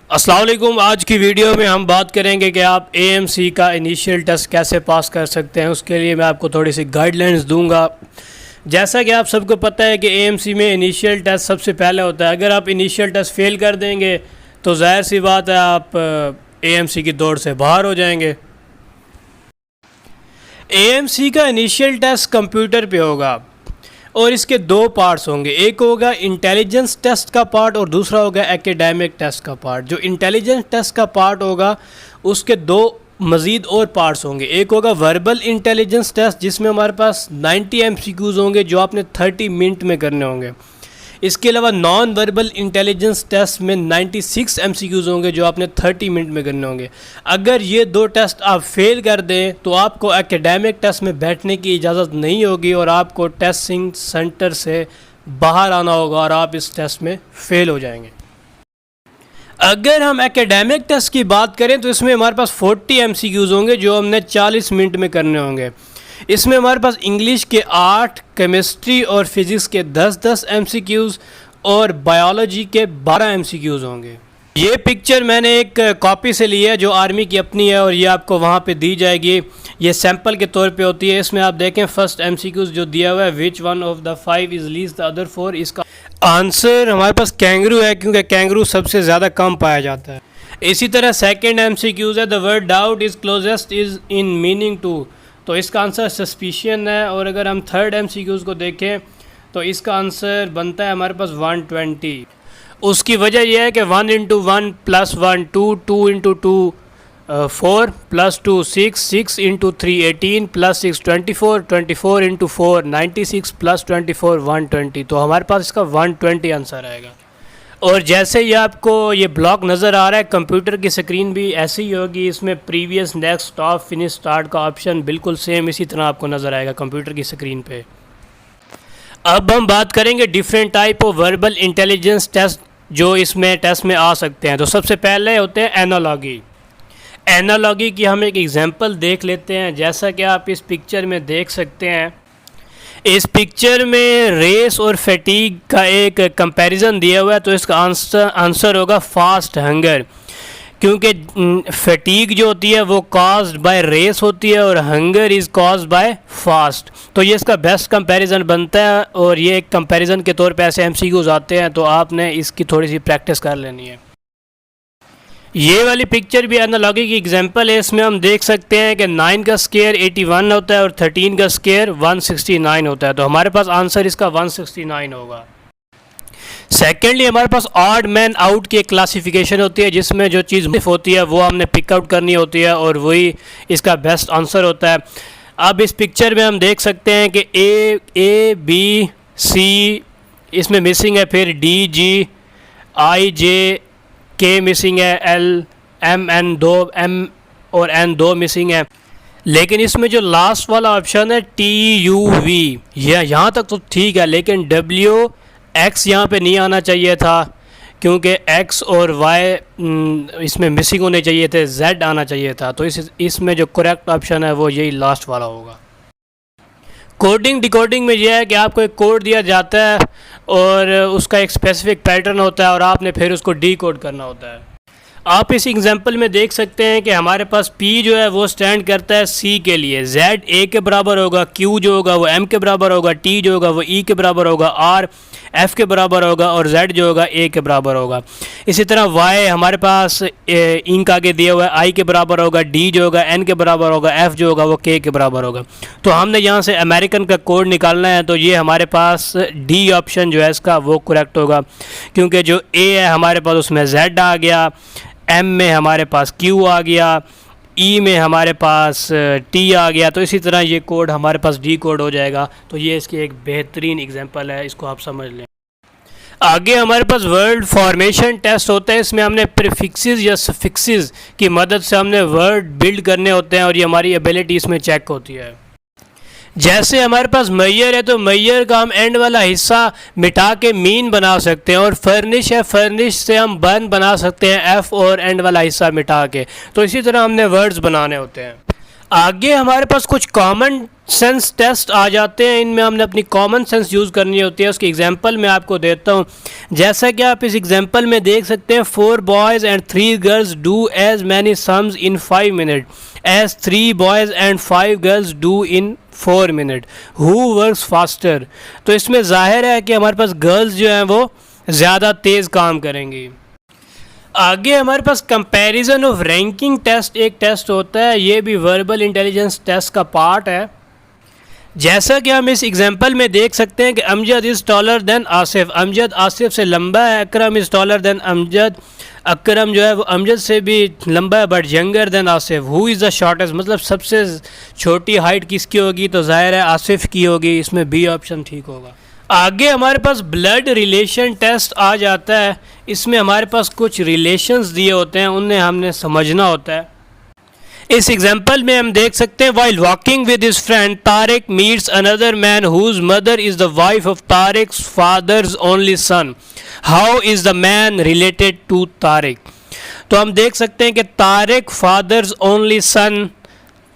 अस्सलाम वालेकुम। आज की वीडियो में हम बात करेंगे कि आप एएमसी का इनिशियल टेस्ट कैसे पास कर सकते हैं। उसके लिए मैं आपको थोड़ी सी गाइडलाइंस दूंगा। जैसा कि आप सबको पता है कि एएमसी में इनिशियल टेस्ट सबसे पहले होता है। अगर आप इनिशियल टेस्ट फेल कर देंगे तो ज़ाहिर सी बात है आप एएमसी की दौड़ से बाहर हो जाएंगे। एएमसी का इनिशियल टेस्ट कंप्यूटर पे होगा और इसके दो पार्ट्स होंगे। एक होगा इंटेलिजेंस टेस्ट का पार्ट और दूसरा होगा एकेडमिक टेस्ट का पार्ट। जो इंटेलिजेंस टेस्ट का पार्ट होगा उसके दो मज़ीद और पार्ट्स होंगे। एक होगा वर्बल इंटेलिजेंस टेस्ट जिसमें हमारे पास 90 एमसीक्यूज़ होंगे जो आपने 30 मिनट में करने होंगे। इसके अलावा नॉन वर्बल इंटेलिजेंस टेस्ट में 96 एमसीक्यूज़ होंगे जो आपने 30 मिनट में करने होंगे। अगर ये दो टेस्ट आप फेल कर दें तो आपको एकेडमिक टेस्ट में बैठने की इजाज़त नहीं होगी और आपको टेस्टिंग सेंटर से बाहर आना होगा और आप इस टेस्ट में फ़ेल हो जाएंगे। अगर हम एकेडमिक टेस्ट की बात करें तो इसमें हमारे पास 40 एमसीक्यूज़ होंगे जो हमने 40 मिनट में करने होंगे। इसमें हमारे पास इंग्लिश के 8, केमिस्ट्री और फिज़िक्स के 10-10 एमसीक्यूज़ और बायोलॉजी के 12 एमसीक्यूज़ होंगे। ये पिक्चर मैंने एक कॉपी से ली है जो आर्मी की अपनी है और ये आपको वहाँ पे दी जाएगी। ये सैंपल के तौर पे होती है। इसमें आप देखें फर्स्ट एमसीक्यूज़ जो दिया हुआ है, which one of the 5 is least the other 4। इसका आंसर हमारे पास कैंगरू है क्योंकि कैंगरू सबसे ज़्यादा कम पाया जाता है। इसी तरह सेकेंड एमसीक्यूज़ है the word doubt is closest is in meaning to, तो इसका आंसर सस्पिशियन है। और अगर हम थर्ड एमसीक्यूज़ को देखें तो इसका आंसर बनता है हमारे पास 120। उसकी वजह यह है कि 1 × 1 + 1 2, 2 × 2 4 + 2 6, 6 × 3 18 + 6 24, 24 × 4 96 + 24 120। तो हमारे पास इसका 120 आंसर आएगा। और जैसे ही आपको ये ब्लॉक नज़र आ रहा है कंप्यूटर की स्क्रीन भी ऐसी ही होगी। इसमें previous, next, stop, finish, start का ऑप्शन बिल्कुल सेम इसी तरह आपको नज़र आएगा कंप्यूटर की स्क्रीन पे। अब हम बात करेंगे different type of verbal intelligence test जो इसमें टेस्ट में आ सकते हैं। तो सबसे पहले होते हैं एनालॉगी। एनालॉगी की हम एक एग्जांपल देख लेते हैं। जैसा कि आप इस पिक्चर में देख सकते हैं, इस पिक्चर में रेस और फैटीग का एक कंपैरिजन दिया हुआ है। तो इसका आंसर होगा फास्ट हंगर, क्योंकि फैटीग जो होती है वो कॉज्ड बाय रेस होती है और hunger is caused by fast. तो ये इसका बेस्ट कंपैरिजन बनता है और ये एक कंपैरिजन के तौर पे ऐसे एमसीक्यूज़ आते हैं तो आपने इसकी थोड़ी सी प्रैक्टिस कर लेनी है। ये वाली पिक्चर भी एनालॉगी की एग्जांपल है। इसमें हम देख सकते हैं कि 9 का स्क्वायर 81 होता है और 13 का स्क्वायर 169 होता है। तो हमारे पास आंसर इसका 169 होगा। सेकेंडली हमारे पास ऑड मैन आउट की एक क्लासिफिकेशन होती है जिसमें जो चीज़ मिफ होती है वो हमने पिकआउट करनी होती है और वही इसका बेस्ट आंसर होता है। अब इस पिक्चर में हम देख सकते हैं कि ए बी सी इसमें मिसिंग है, फिर डी जी आई जे के मिसिंग है, एल एम एन 2 एम और एन 2 मिसिंग है। लेकिन इसमें जो लास्ट वाला ऑप्शन है टी यू वी, यहाँ तक तो ठीक है, लेकिन डब्ल्यू एक्स यहाँ पे नहीं आना चाहिए था क्योंकि एक्स और वाई इसमें मिसिंग होने चाहिए थे, जेड आना चाहिए था। तो इसमें जो करेक्ट ऑप्शन है वो यही लास्ट वाला होगा। कोडिंग डिकोडिंग में यह है कि आपको एक कोड दिया जाता है और उसका एक स्पेसिफिक पैटर्न होता है और आपने फिर उसको डी कोड करना होता है। आप इस एग्जांपल में देख सकते हैं कि हमारे पास P जो है वो स्टैंड करता है C के लिए, Z A के बराबर होगा, Q जो होगा वो M के बराबर होगा, T जो होगा वो E के बराबर होगा, R F के बराबर होगा और Z जो होगा A के बराबर होगा। इसी तरह Y हमारे पास इंक आगे दिया हुआ है, I के बराबर होगा, D जो होगा N के बराबर होगा, F जो होगा वो K के बराबर होगा। तो हमने यहाँ से अमेरिकन का कोड निकालना है तो ये हमारे पास D ऑप्शन जो है इसका वो करेक्ट होगा, क्योंकि जो A है हमारे पास उसमें Z आ गया, M में हमारे पास Q आ गया, E में हमारे पास T आ गया। तो इसी तरह ये कोड हमारे पास डी कोड हो जाएगा। तो ये इसकी एक बेहतरीन एग्जांपल है, इसको आप समझ लें। आगे हमारे पास वर्ड फॉर्मेशन टेस्ट होता है। इसमें हमने प्रीफिक्सेस या सफिक्सेस की मदद से हमने वर्ड बिल्ड करने होते हैं और ये हमारी एबिलिटी इसमें चेक होती है। जैसे हमारे पास मैयर है तो मैयर का हम एंड वाला हिस्सा मिटा के मीन बना सकते हैं और फर्निश है, फर्निश से हम बर्न बना सकते हैं एफ और एंड वाला हिस्सा मिटा के। तो इसी तरह हमने वर्ड्स बनाने होते हैं। आगे हमारे पास कुछ कॉमन सेंस टेस्ट आ जाते हैं, इनमें हमने अपनी कॉमन सेंस यूज़ करनी होती है। उसकी एग्जांपल मैं आपको देता हूँ। जैसा कि आप इस एग्जांपल में देख सकते हैं, 4 boys and 3 girls do as many sums in 5 minute as 3 boys and 5 girls do in 4 minute, who works faster. तो इसमें ज़ाहिर है कि हमारे पास गर्ल्स जो हैं वो ज़्यादा तेज़ काम करेंगी। आगे हमारे पास कंपैरिजन ऑफ रैंकिंग टेस्ट एक टेस्ट होता है, ये भी वर्बल इंटेलिजेंस टेस्ट का पार्ट है। जैसा कि हम इस एग्जांपल में देख सकते हैं कि Amjad is taller than Asif, Amjad Asif से लंबा है। अकरम इज़ टॉलर देन अमजद, अकरम जो है वो अमजद से भी लंबा है but younger than Asif. Who is the shortest, मतलब सबसे छोटी हाइट किसकी होगी, तो ज़ाहिर है आसिफ की होगी। इसमें बी ऑप्शन ठीक होगा। आगे हमारे पास ब्लड रिलेशन टेस्ट आ जाता है। इसमें हमारे पास कुछ रिलेशंस दिए होते हैं, उन्हें हमने समझना होता है। इस एग्जांपल में हम देख सकते हैं, while walking with his friend Tariq meets another man whose mother is the wife of Tariq's father's only son, how is the man related to Tariq. तो हम देख सकते हैं कि तारिक फादर्स ओनली सन,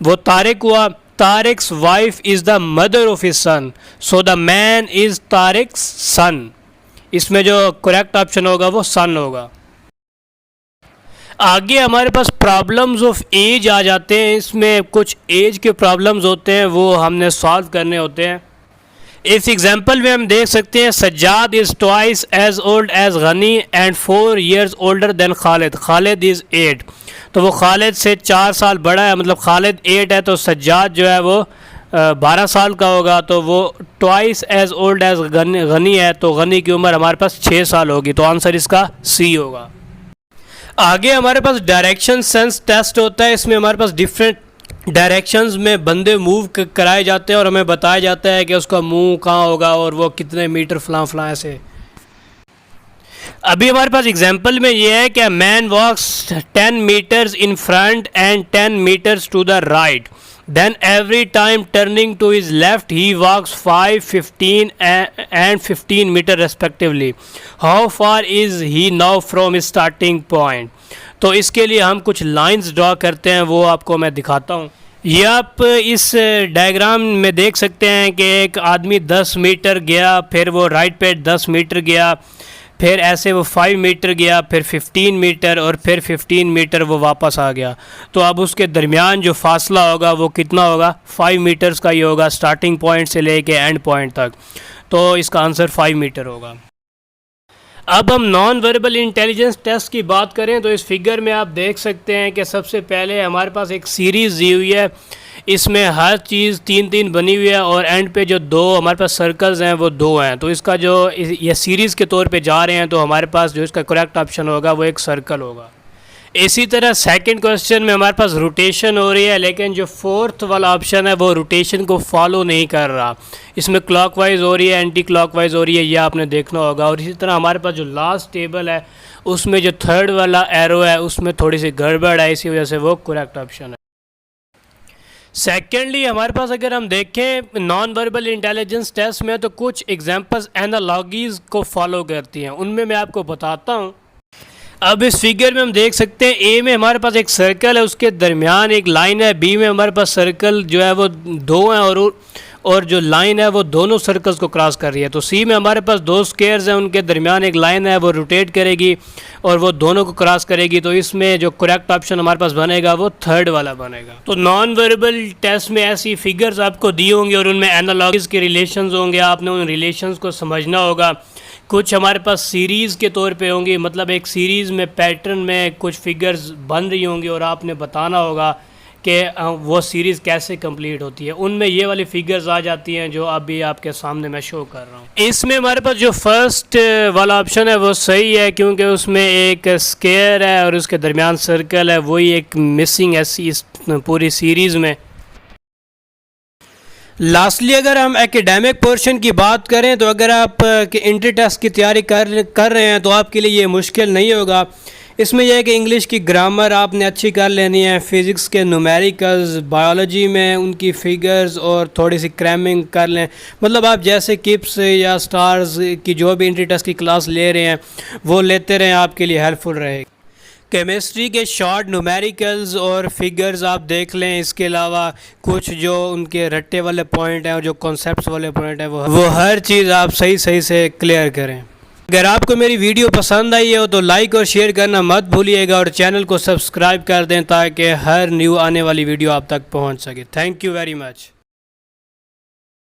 वो तारिक हुआ। Tariq's wife is the mother of his son, so the man is Tariq's son. इसमें जो करेक्ट ऑप्शन होगा वो सन होगा। आगे हमारे पास प्रॉब्लम्स ऑफ एज आ जाते हैं। इसमें कुछ एज के प्रॉब्लम्स होते हैं, वो हमने सॉल्व करने होते हैं। इस एग्जांपल में हम देख सकते हैं, Sajjad is twice as old as Ghani and 4 years older than Khalid, Khalid is 8। तो वो खालिद से 4 साल बड़ा है, मतलब खालिद 8 है तो सज्जाद जो है वो 12 साल का होगा। तो वो twice as old as Ghani है, तो गनी की उम्र हमारे पास 6 साल होगी। तो आंसर इसका सी होगा। आगे हमारे पास डायरेक्शन सेंस टेस्ट होता है। इसमें हमारे पास डिफरेंट डायरेक्शंस में बंदे मूव कराए जाते हैं और हमें बताया जाता है कि उसका मुंह कहाँ होगा और वो कितने मीटर फलां फलां ऐसे। अभी हमारे पास एग्जांपल में ये है कि man walks 10 meters in front and 10 meters to the right, then every time turning to his left he walks 5, 15 and 15 metre respectively, how far is he now from starting point. तो इसके लिए हम कुछ lines draw करते हैं, वो आपको मैं दिखाता हूँ। ये आप इस डायग्राम में देख सकते हैं कि एक आदमी 10 मीटर गया, फिर वो राइट पे 10 मीटर गया, फिर ऐसे वो 5 मीटर गया, फिर 15 मीटर और फिर 15 मीटर वो वापस आ गया। तो अब उसके दरमियान जो फासला होगा वो कितना होगा, 5 मीटर्स का ही होगा, स्टार्टिंग पॉइंट से लेके एंड पॉइंट तक। तो इसका आंसर 5 मीटर होगा। अब हम नॉन वर्बल इंटेलिजेंस टेस्ट की बात करें तो इस फिगर में आप देख सकते हैं कि सबसे पहले हमारे पास एक सीरीज़ दी हुई है। इसमें हर चीज़ 3-3 बनी हुई है और एंड पे जो 2 हमारे पास सर्कल्स हैं वो 2 हैं। तो इसका जो ये सीरीज़ के तौर पे जा रहे हैं तो हमारे पास जो इसका करेक्ट ऑप्शन होगा वो एक सर्कल होगा। इसी तरह सेकंड क्वेश्चन में हमारे पास रोटेशन हो रही है, लेकिन जो फोर्थ वाला ऑप्शन है वो रोटेशन को फॉलो नहीं कर रहा। इसमें क्लॉकवाइज हो रही है, एंटी क्लॉकवाइज हो रही है, ये आपने देखना होगा। और इसी तरह हमारे पास जो लास्ट टेबल है उसमें जो थर्ड वाला एरो है उसमें थोड़ी सी गड़बड़ है, इसी वजह से वो करेक्ट ऑप्शन है। सेकेंडली हमारे पास अगर हम देखें नॉन वर्बल इंटेलिजेंस टेस्ट में तो कुछ एग्जांपल्स एनालॉजीज़ को फॉलो करती हैं, उनमें मैं आपको बताता हूँ। अब इस फिगर में हम देख सकते हैं ए में हमारे पास एक सर्कल है, उसके दरमियान एक लाइन है। बी में हमारे पास सर्कल जो है वो 2 हैं और जो लाइन है वो दोनों सर्कल्स को क्रॉस कर रही है। तो सी में हमारे पास 2 स्क्वायर्स हैं, उनके दरमियान एक लाइन है, वो रोटेट करेगी और वो दोनों को क्रॉस करेगी। तो इसमें जो करेक्ट ऑप्शन हमारे पास बनेगा वो थर्ड वाला बनेगा। तो नॉन वर्बल टेस्ट में ऐसी फिगर्स आपको दी होंगी और उनमें एनालॉजीज़ के रिलेशंस होंगे, आपने उन रिलेशंस को समझना होगा। कुछ हमारे पास सीरीज़ के तौर पे होंगी, मतलब एक सीरीज़ में पैटर्न में कुछ फिगर्स बन रही होंगी और आपने बताना होगा कि वो सीरीज़ कैसे कंप्लीट होती है। उनमें ये वाली फिगर्स आ जाती हैं जो अभी आपके सामने मैं शो कर रहा हूँ। इसमें हमारे पास जो फर्स्ट वाला ऑप्शन है वो सही है, क्योंकि उसमें एक स्क्वायर है और उसके दरमियान सर्कल है, वही एक मिसिंग है इस पूरी सीरीज़ में। लास्टली अगर हम एकेडमिक पोर्शन की बात करें तो अगर आप इंटर टेस्ट की तैयारी कर रहे हैं तो आपके लिए ये मुश्किल नहीं होगा। इसमें यह है कि इंग्लिश की ग्रामर आपने अच्छी कर लेनी है, फ़िज़िक्स के न्यूमेरिकल्स, बायोलॉजी में उनकी फ़िगर्स और थोड़ी सी क्रैमिंग कर लें। मतलब आप जैसे किप्स या स्टार्स की जो भी इंटर टेस्ट की क्लास ले रहे हैं वो लेते रहें, आपके लिए हेल्पफुल रहेगी। केमिस्ट्री के शॉर्ट न्यूमेरिकल्स और फिगर्स आप देख लें। इसके अलावा कुछ जो उनके रट्टे वाले पॉइंट हैं और जो कॉन्सेप्ट्स वाले पॉइंट हैं वो हर चीज़ आप सही से क्लियर करें। अगर आपको मेरी वीडियो पसंद आई हो तो लाइक और शेयर करना मत भूलिएगा और चैनल को सब्सक्राइब कर दें ताकि हर न्यू आने वाली वीडियो आप तक पहुंच सके। Thank you very much.